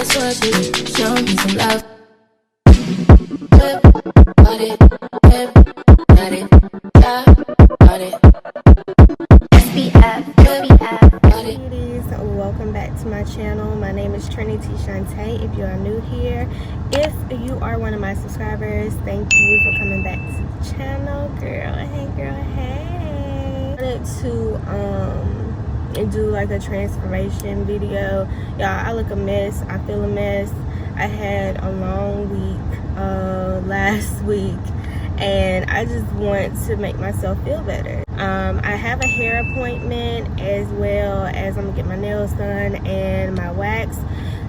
just want you to show me some love. Whip, got it, whip, got it, yeah, got it. SBF, got it. Beauties, welcome back to my channel. My name is Trinity Shantae. If you are new here, if you are one of my subscribers, thank you for coming back to the channel. Girl, hey. I wanted to do like a transformation video. Y'all, I look a mess. I feel a mess. I had a long week last week, and I just want to make myself feel better. I have a hair appointment, as well as I'm gonna get my nails done and my wax.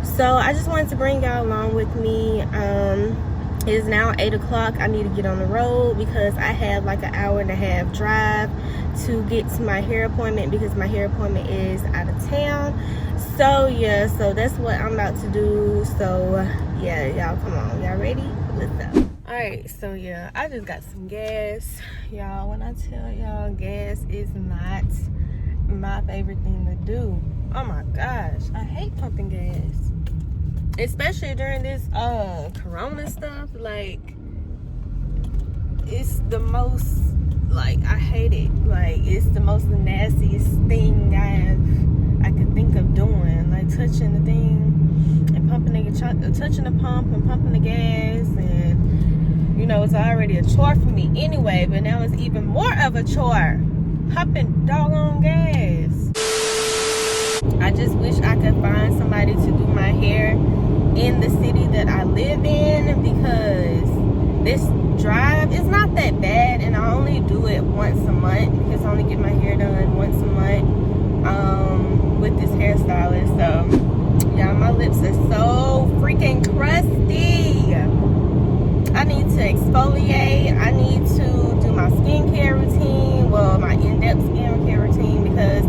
So I just wanted to bring y'all along with me. It is now 8 o'clock. I need to get on the road because I have like an hour and a half drive to get to my hair appointment, because my hair appointment is out of town. So yeah, so that's what I'm about to do. So yeah, y'all, come on, y'all ready? Let's go. All right, so yeah, I just got some gas. Y'all, when I tell y'all, gas is not my favorite thing to do. Oh my gosh, I hate pumping gas, especially during this corona stuff. Like, it's the most, like, I hate it. Like, it's the most nastiest thing I could think of doing, like touching the thing and pumping touching the pump and pumping the gas. And you know, it's already a chore for me anyway, but now it's even more of a chore pumping doggone gas. I just wish I could find somebody to do my hair in the city that I live in, because this drive is not that bad, and I only do it once a month, because I only get my hair done once a month with this hairstylist. So yeah, my lips are so freaking crusty. I need to exfoliate. I need to do my skincare routine, well, my in-depth skincare routine, because,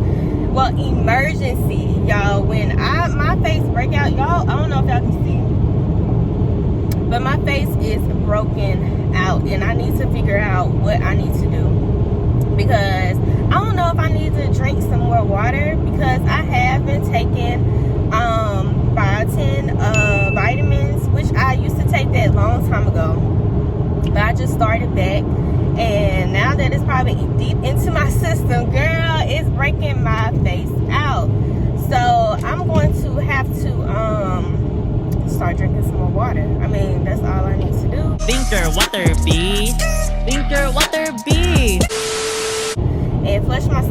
well, emergency, y'all, when my face break out, y'all, I don't know if y'all can see, but my face is broken out, and I need to figure out what I need to do, because I don't know if I need to drink some more water, because I have been taking biotin vitamins, which I used to take that long time ago, but I just started back, and now that it's probably deep into my system, girl, it's breaking my face out. So I'm going to have to start drinking some more water. I mean, that's all I need to do. Thinker water B, thinker water B, and flush my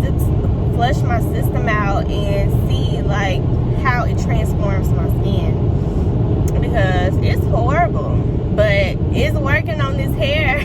system out and see like how it transforms my skin, because it's horrible, but it's working on this hair.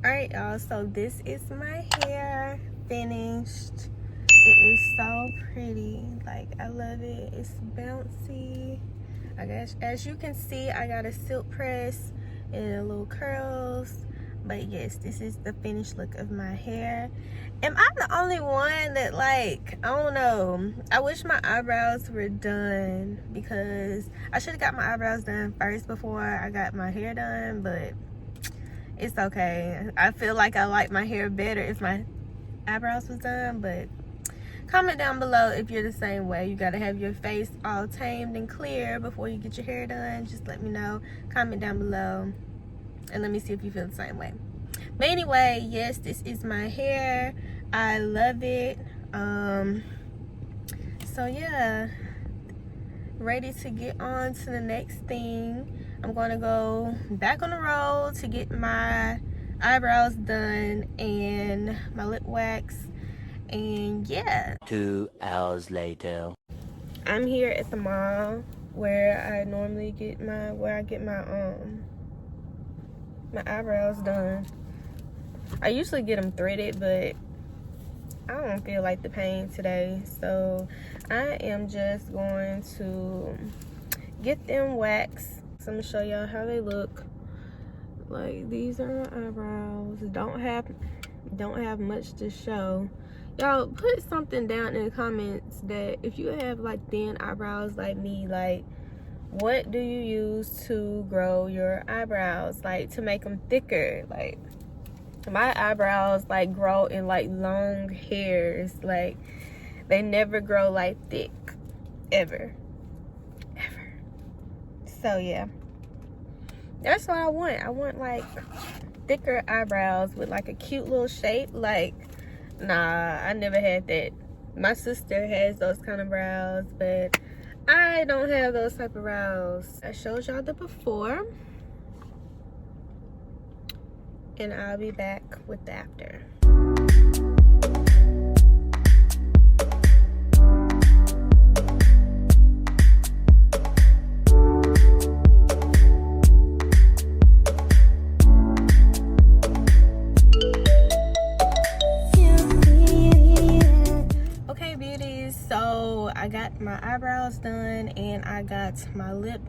Alright, y'all, so this is my hair finished. It is so pretty. Like, I love it. It's bouncy. I guess, as you can see, I got a silk press and a little curls. But yes, this is the finished look of my hair. Am I the only one that, like, I don't know, I wish my eyebrows were done, because I should have got my eyebrows done first before I got my hair done, but it's okay. I feel like I like my hair better if my eyebrows was done. But comment down below if you're the same way. You gotta have your face all tamed and clear before you get your hair done. Just let me know. Comment down below and let me see if you feel the same way. But anyway, yes, this is my hair. I love it. So yeah, ready to get on to the next thing. I'm gonna go back on the road to get my eyebrows done and my lip wax, and yeah. 2 hours later. I'm here at the mall where I normally get my my eyebrows done. I usually get them threaded, but I don't feel like the pain today, so I am just going to get them waxed. So I'm gonna show y'all how they look. Like, these are my eyebrows. Don't have much to show. Y'all put something down in the comments that if you have like thin eyebrows like me, like what do you use to grow your eyebrows, like to make them thicker? Like, my eyebrows like grow in like long hairs, like they never grow like thick ever. So yeah, that's what I want like thicker eyebrows with like a cute little shape. Like, nah, I never had that. My sister has those kind of brows, but I don't have those type of brows. I showed y'all the before, and I'll be back with the after. Okay, beauties, so I got my eyebrows done and I got my lip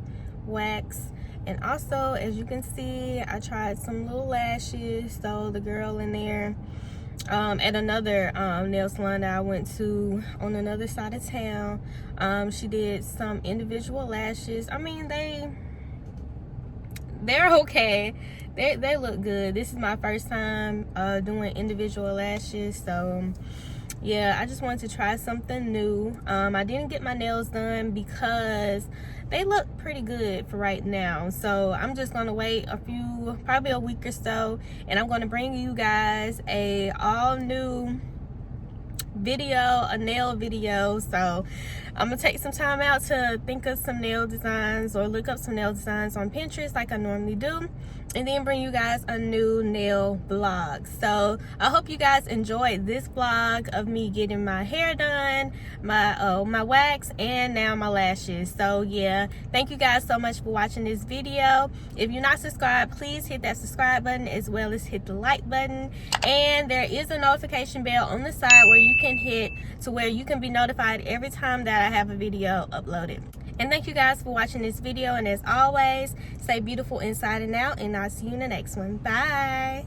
wax. And also, as you can see, I tried some little lashes. So the girl in there at another nail salon that I went to on another side of town, she did some individual lashes. I mean, they're okay. They look good. This is my first time doing individual lashes, so yeah, I just wanted to try something new. I didn't get my nails done because they look pretty good for right now, so I'm just gonna wait probably a week or so, and I'm gonna bring you guys a all new video, a nail video. So I'm gonna take some time out to think of some nail designs or look up some nail designs on Pinterest like I normally do, and then bring you guys a new nail vlog. So I hope you guys enjoyed this vlog of me getting my hair done, my wax, and now my lashes. So yeah, thank you guys so much for watching this video. If you're not subscribed, please hit that subscribe button as well as hit the like button, and there is a notification bell on the side where you can hit to where you can be notified every time that I have a video uploaded. And thank you guys for watching this video, and as always, stay beautiful inside and out, and I'll see you in the next one. Bye.